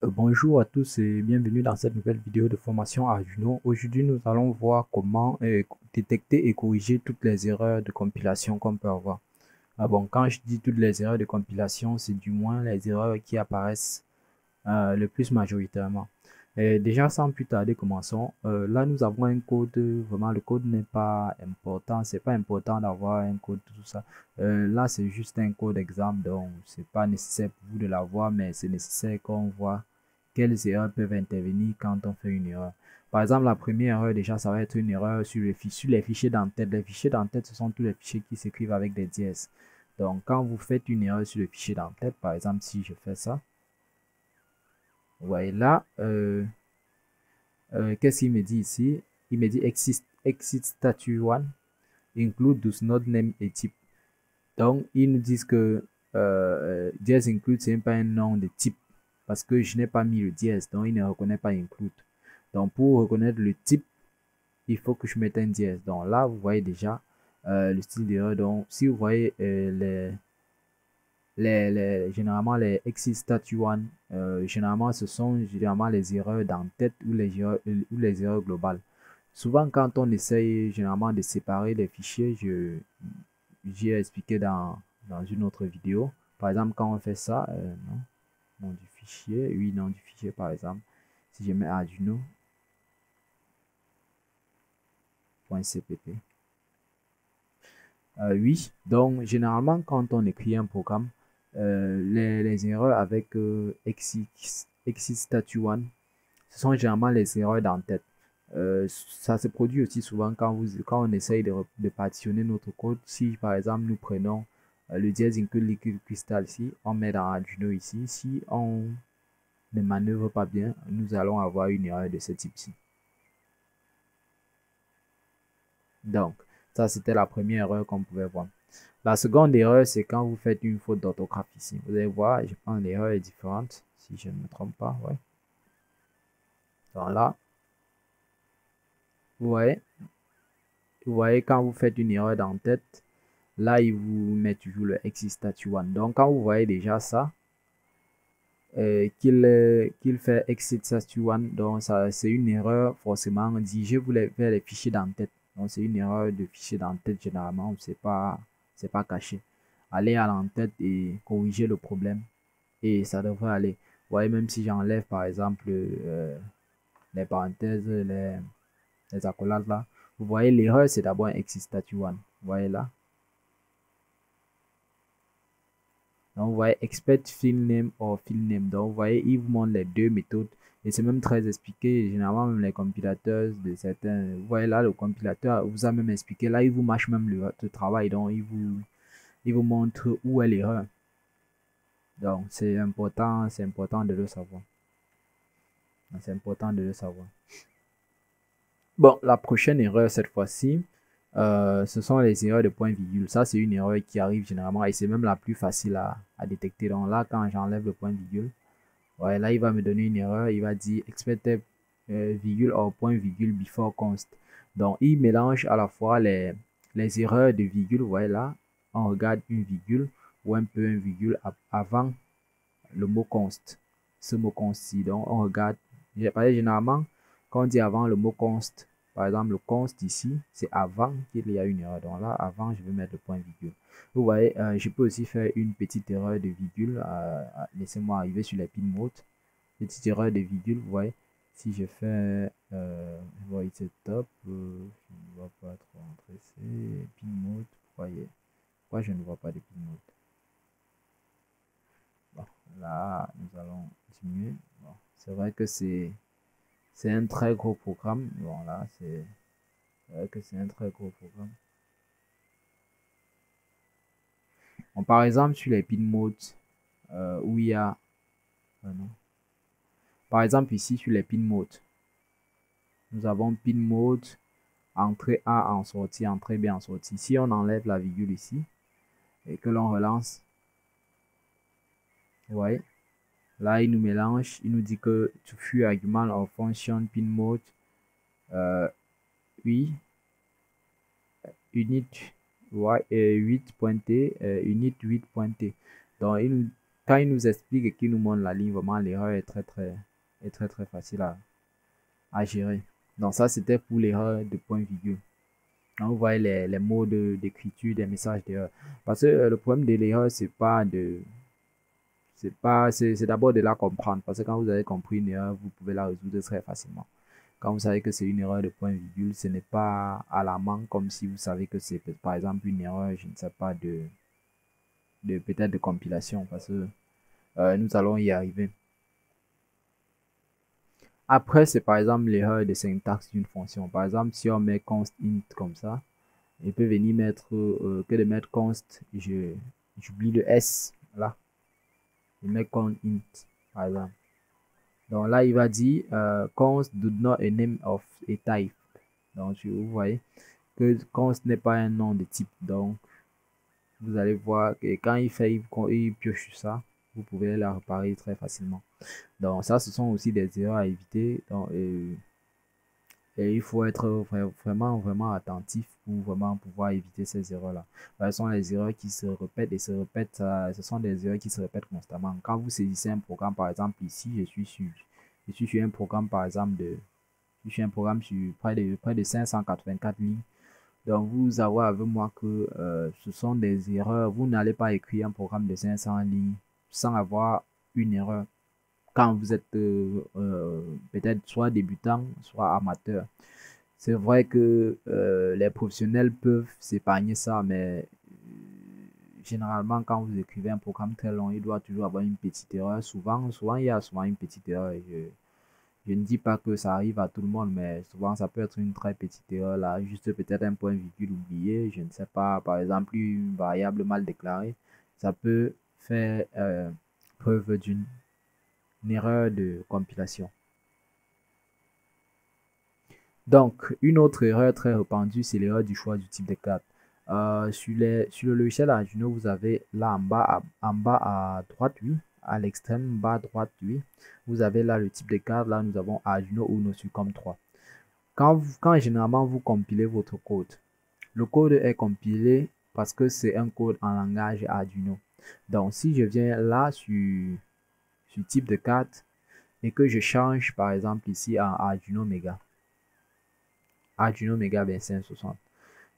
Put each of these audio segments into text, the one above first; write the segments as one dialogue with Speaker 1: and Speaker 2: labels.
Speaker 1: Bonjour à tous et bienvenue dans cette nouvelle vidéo de formation Arduino. Aujourd'hui, nous allons voir comment détecter et corriger toutes les erreurs de compilation qu'on peut avoir. Bon, quand je dis toutes les erreurs de compilation, c'est du moins les erreurs qui apparaissent le plus majoritairement. Et déjà, sans plus tarder, commençons. Là, nous avons un code, vraiment, le code n'est pas important. C'est pas important d'avoir un code, tout ça. Là, c'est juste un code exemple, donc c'est pas nécessaire pour vous de l'avoir, mais c'est nécessaire qu'on voit quelles erreurs peuvent intervenir quand on fait une erreur. Par exemple, la première erreur, déjà, ça va être une erreur sur les fichiers d'entête. Les fichiers d'entête, ce sont tous les fichiers qui s'écrivent avec des dièses. Donc, quand vous faites une erreur sur le fichier d'entête, par exemple, si je fais ça, vous voyez là, qu'est-ce qu'il me dit ici? Il me dit exit statue 1, include does not name a type. Donc, ils nous disent que dièse include, c'est pas un nom de type parce que je n'ai pas mis le dièse, donc il ne reconnaît pas include. Donc, pour reconnaître le type, il faut que je mette un dièse. Donc là, vous voyez déjà le style d'erreur. Donc, si vous voyez généralement les exit statue 1, généralement ce sont généralement les erreurs d'entête ou les erreurs globales. Souvent quand on essaye généralement de séparer les fichiers, j'ai expliqué dans une autre vidéo. Par exemple, quand on fait ça, non, nom du fichier, oui, nom du fichier par exemple, si je mets arduino.cpp. Oui, donc généralement quand on écrit un programme, les erreurs avec exit statue 1, ce sont généralement les erreurs d'entête. Ça se produit aussi souvent quand on essaye de partitionner notre code. Si par exemple nous prenons le dièse include liquid crystal ici, on met dans Arduino ici. Si on ne manœuvre pas bien, nous allons avoir une erreur de ce type-ci. Donc, ça c'était la première erreur qu'on pouvait voir. La seconde erreur, c'est quand vous faites une faute d'orthographe ici. Vous allez voir, je pense que l'erreur est différente, si je ne me trompe pas. Ouais. Donc là, vous voyez quand vous faites une erreur d'entête, là, il vous met toujours le exit statue 1. Donc, quand vous voyez déjà ça, qu'il fait exit statue 1, donc ça, c'est une erreur forcément. On dit, je voulais faire les fichiers d'entête. Donc, c'est une erreur de fichier d'entête généralement, c'est pas caché. Allez à l'entête et corriger le problème et ça devrait aller. Vous voyez, même si j'enlève par exemple les parenthèses, les accolades là, vous voyez l'erreur c'est d'abord un exit statue 1. Vous voyez là. Donc vous voyez expect field name or field name. Donc vous voyez, il vous montre les deux méthodes et c'est même très expliqué. Généralement même les compilateurs de certains, vous voyez là le compilateur vous a même expliqué. Là il vous marche même le travail. Donc il vous montre où est l'erreur. Donc c'est important de le savoir. C'est important de le savoir. Bon, la prochaine erreur cette fois-ci, ce sont les erreurs de point-virgule. Ça, c'est une erreur qui arrive généralement et c'est même la plus facile à détecter. Donc là, quand j'enlève le point-virgule, ouais, là, il va me donner une erreur. Il va dire expected virgule or point-virgule before const. Donc, il mélange à la fois les erreurs de virgule. Vous voyez là, on regarde une virgule ou un peu un virgule avant le mot const. Ce mot const-ci. Donc, on regarde. Généralement, quand on dit avant le mot const, par exemple, le const ici, c'est avant qu'il y a une erreur. Donc là, avant, je vais mettre le point virgule. Vous voyez, je peux aussi faire une petite erreur de virgule. Laissez-moi arriver sur les pin mode. Petite erreur de virgule, vous voyez. Si je fais, vous voyez, c'est top. Je ne vois pas trop entrer. C'est pin mode. Voyez. Pourquoi je ne vois pas de pin mode? Bon, là, nous allons diminuer. Bon, c'est vrai que c'est un très gros programme. Bon, là, c'est vrai que c'est un très gros programme. Bon, par exemple, sur les pin modes, où il y a... non. Par exemple, ici, sur les pin modes, nous avons pin mode, entrée A en sortie, entrée B en sortie. Si on enlève la virgule ici, et que l'on relance, vous voyez, là, il nous mélange, il nous dit que to few argument of function pin mode, oui, unit 8 pointé, unit 8 pointé. Donc, quand il nous explique et qu'il nous montre la ligne, vraiment l'erreur est très facile à gérer. Donc ça, c'était pour l'erreur de point virgule. Donc, vous voyez les mots d'écriture des messages d'erreur. Parce que le problème de l'erreur, c'est d'abord de la comprendre. Parce que quand vous avez compris une erreur, vous pouvez la résoudre très facilement. Quand vous savez que c'est une erreur de point virgule, ce n'est pas alarmant comme si vous savez que c'est par exemple une erreur, je ne sais pas, de peut-être de compilation. Parce que nous allons y arriver. Après, c'est par exemple l'erreur de syntaxe d'une fonction. Par exemple, si on met const int comme ça, il peut venir mettre que de mettre const, j'oublie le s là, je mets const int par exemple. Donc là, il va dire const do not a name of a type. Donc vous voyez que const n'est pas un nom de type. Donc vous allez voir que quand il pioche ça, vous pouvez la réparer très facilement. Donc ça, ce sont aussi des erreurs à éviter. Donc, et il faut être vraiment attentif pour vraiment pouvoir éviter ces erreurs-là. Ce sont les erreurs qui se répètent et se répètent. Ce sont des erreurs qui se répètent constamment. Quand vous saisissez un programme, par exemple ici, je suis sur un programme, par exemple, je suis un programme sur près de 584 lignes. Donc, vous avez avec moi que ce sont des erreurs. Vous n'allez pas écrire un programme de 500 lignes sans avoir une erreur quand vous êtes peut-être soit débutant, soit amateur. C'est vrai que les professionnels peuvent s'épargner ça, mais généralement, quand vous écrivez un programme très long, il doit toujours avoir une petite erreur. Souvent, il y a souvent une petite erreur. Je ne dis pas que ça arrive à tout le monde, mais souvent, ça peut être une très petite erreur là, juste peut-être un point virgule oublié, je ne sais pas, par exemple, une variable mal déclarée. Ça peut faire preuve d'une erreur de compilation. Donc, une autre erreur très répandue, c'est l'erreur du choix du type de carte. Sur le logiciel Arduino, vous avez là en bas à droite, oui, à l'extrême bas à droite, oui, vous avez là le type de carte. Là, nous avons Arduino Uno Sucom 3. Quand généralement vous compilez votre code, le code est compilé parce que c'est un code en langage Arduino. Donc, si je viens là sur type de carte et que je change par exemple ici en Arduino Mega 2560.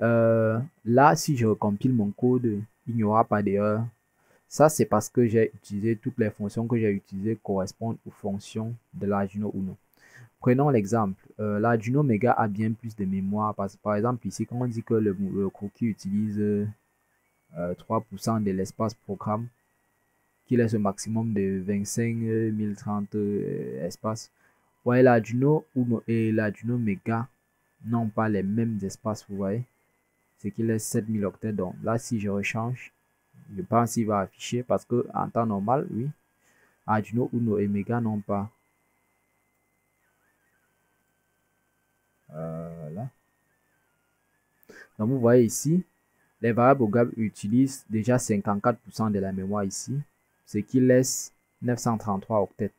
Speaker 1: Là, si je recompile mon code, il n'y aura pas d'erreur. Ça, c'est parce que j'ai utilisé toutes les fonctions que j'ai utilisées correspondent aux fonctions de l'Arduino Uno. Prenons l'exemple. L'Arduino Mega a bien plus de mémoire. Par exemple, ici, quand on dit que le croquis utilise 3% de l'espace programme, qui laisse un maximum de 25 030 espaces. Ouais, l'Arduino Uno et l'Arduino Mega n'ont pas les mêmes espaces, vous voyez. C'est qu'il laisse 7000 octets. Donc là, si je rechange, je pense qu'il va afficher parce que en temps normal, oui, Arduino Uno et Mega n'ont pas. Là. Donc vous voyez ici, les variables GAB utilisent déjà 54% de la mémoire ici, ce qui laisse 933 octets.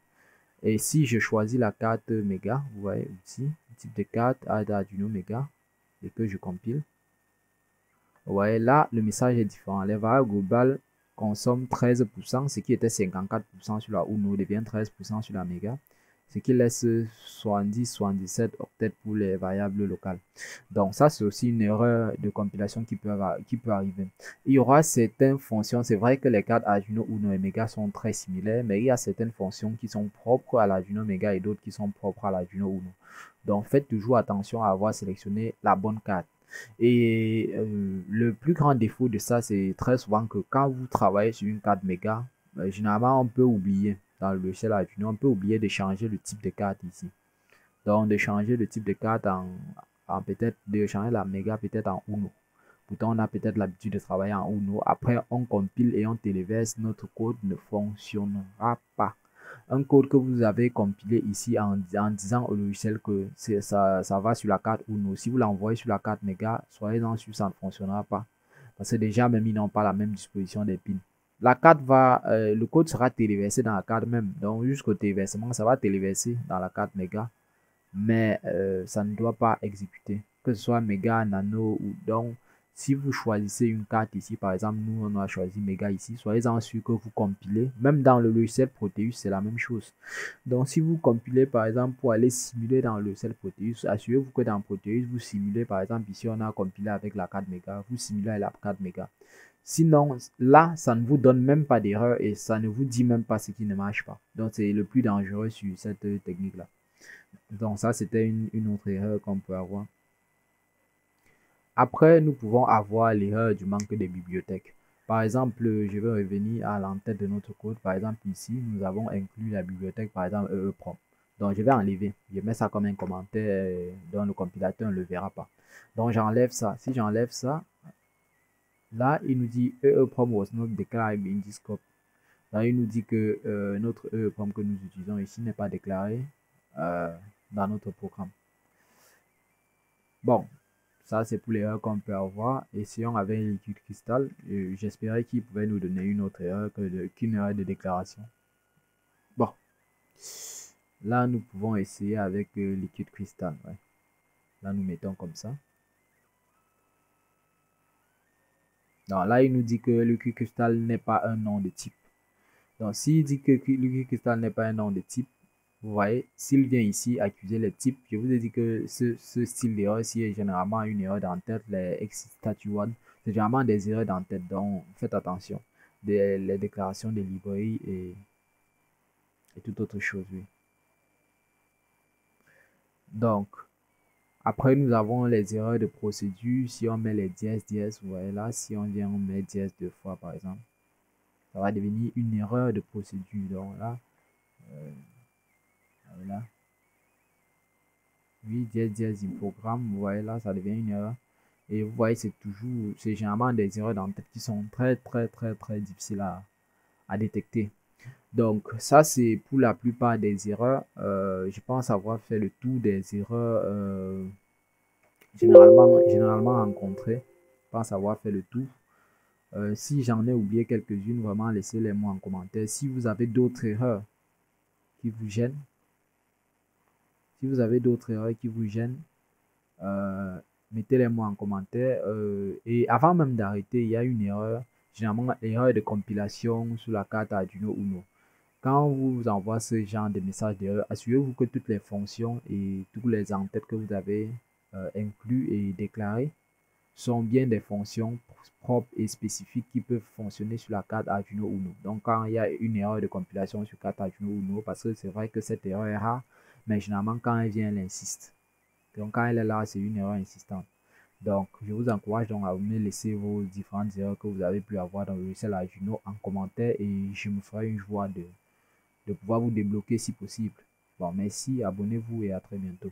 Speaker 1: Et si je choisis la carte Mega, vous voyez ici, type de carte Arduino Mega, et que je compile, vous voyez là, le message est différent. Les variables globales consomment 13%, ce qui était 54% sur la Uno devient 13% sur la Mega, ce qui laisse 70-77 octets pour les variables locales. Donc ça, c'est aussi une erreur de compilation qui peut arriver. Il y aura certaines fonctions, c'est vrai que les cartes Arduino Uno et Mega sont très similaires, mais il y a certaines fonctions qui sont propres à l'Arduino Mega et d'autres qui sont propres à l'Arduino Uno. Donc faites toujours attention à avoir sélectionné la bonne carte. Et le plus grand défaut de ça, c'est très souvent que quand vous travaillez sur une carte méga, généralement on peut oublier, dans le logiciel Arduino, on peut oublier de changer le type de carte ici. Donc de changer le type de carte en peut-être, de changer la méga peut-être en Uno. Pourtant on a peut-être l'habitude de travailler en Uno. Après on compile et on téléverse, notre code ne fonctionnera pas. Un code que vous avez compilé ici en disant au logiciel que ça va sur la carte Uno. Si vous l'envoyez sur la carte Mega, soyez-en sûr, ça ne fonctionnera pas. Parce que déjà, même ils n'ont pas la même disposition des pins. La carte le code sera téléversé dans la carte même. Donc jusqu'au téléversement, ça va téléverser dans la carte Mega. Mais ça ne doit pas exécuter. Que ce soit Mega, Nano ou donc, Si vous choisissez une carte ici, par exemple, nous, on a choisi Mega ici, soyez-en sûr que vous compilez. Même dans le logiciel Proteus, c'est la même chose. Donc, si vous compilez, par exemple, pour aller simuler dans le logiciel Proteus, assurez-vous que dans Proteus, vous simulez, par exemple, ici, on a compilé avec la carte Mega, vous simulez avec la carte Mega. Sinon, là, ça ne vous donne même pas d'erreur et ça ne vous dit même pas ce qui ne marche pas. Donc, c'est le plus dangereux sur cette technique-là. Donc, ça, c'était une autre erreur qu'on peut avoir. Après, nous pouvons avoir l'erreur du manque de bibliothèques. Par exemple, je vais revenir à l'entête de notre code. Par exemple, ici, nous avons inclus la bibliothèque, par exemple, EEPROM. Donc, je vais enlever. Je mets ça comme un commentaire dans le compilateur, on ne le verra pas. Donc, j'enlève ça. Si j'enlève ça, là, il nous dit EEPROM was not declared in this scope. Là, il nous dit que notre EEPROM que nous utilisons ici n'est pas déclaré dans notre programme. Bon, ça c'est pour l'erreur qu'on peut avoir. Essayons avec Liquid Crystal. J'espérais qu'il pouvait nous donner une autre erreur qu'une erreur de déclaration. Bon, là nous pouvons essayer avec Liquid Crystal. Ouais. Là nous mettons comme ça. Donc là il nous dit que Liquid Crystal n'est pas un nom de type. Donc s'il dit que Liquid Crystal n'est pas un nom de type, vous voyez, s'il vient ici accuser les types, je vous ai dit que ce style d'erreur ici est généralement une erreur d'entête, les ex-statu1, c'est généralement des erreurs d'entête, donc faites attention. Les déclarations de librairie et toute autre chose, oui. Donc, après nous avons les erreurs de procédure, si on met les dièses, vous voyez là, si on vient on met dièse deux fois par exemple, ça va devenir une erreur de procédure, donc là, voilà. Oui, dièse in programme, vous voyez là, ça devient une erreur. Et vous voyez, c'est généralement des erreurs d'entête qui sont très difficiles à détecter. Donc, ça, c'est pour la plupart des erreurs. Je pense avoir fait le tour des erreurs généralement rencontrées. Je pense avoir fait le tour. Si j'en ai oublié quelques-unes, vraiment, laissez-les moi en commentaire. Si vous avez d'autres erreurs qui vous gênent, si vous avez d'autres erreurs qui vous gênent, mettez-les moi en commentaire. Et avant même d'arrêter, il y a une erreur, généralement l'erreur de compilation sur la carte Arduino Uno. Quand on vous envoie ce genre de message d'erreur, assurez-vous que toutes les fonctions et tous les entêtes que vous avez inclus et déclarés sont bien des fonctions propres et spécifiques qui peuvent fonctionner sur la carte Arduino Uno. Donc quand il y a une erreur de compilation sur carte Arduino Uno, parce que c'est vrai que cette erreur est rare, mais généralement quand elle vient, elle insiste. Donc quand elle est là, c'est une erreur insistante. Donc je vous encourage donc à me laisser vos différentes erreurs que vous avez pu avoir dans le logiciel Arduino en commentaire et je me ferai une joie de pouvoir vous débloquer si possible. Bon, merci, abonnez-vous et à très bientôt.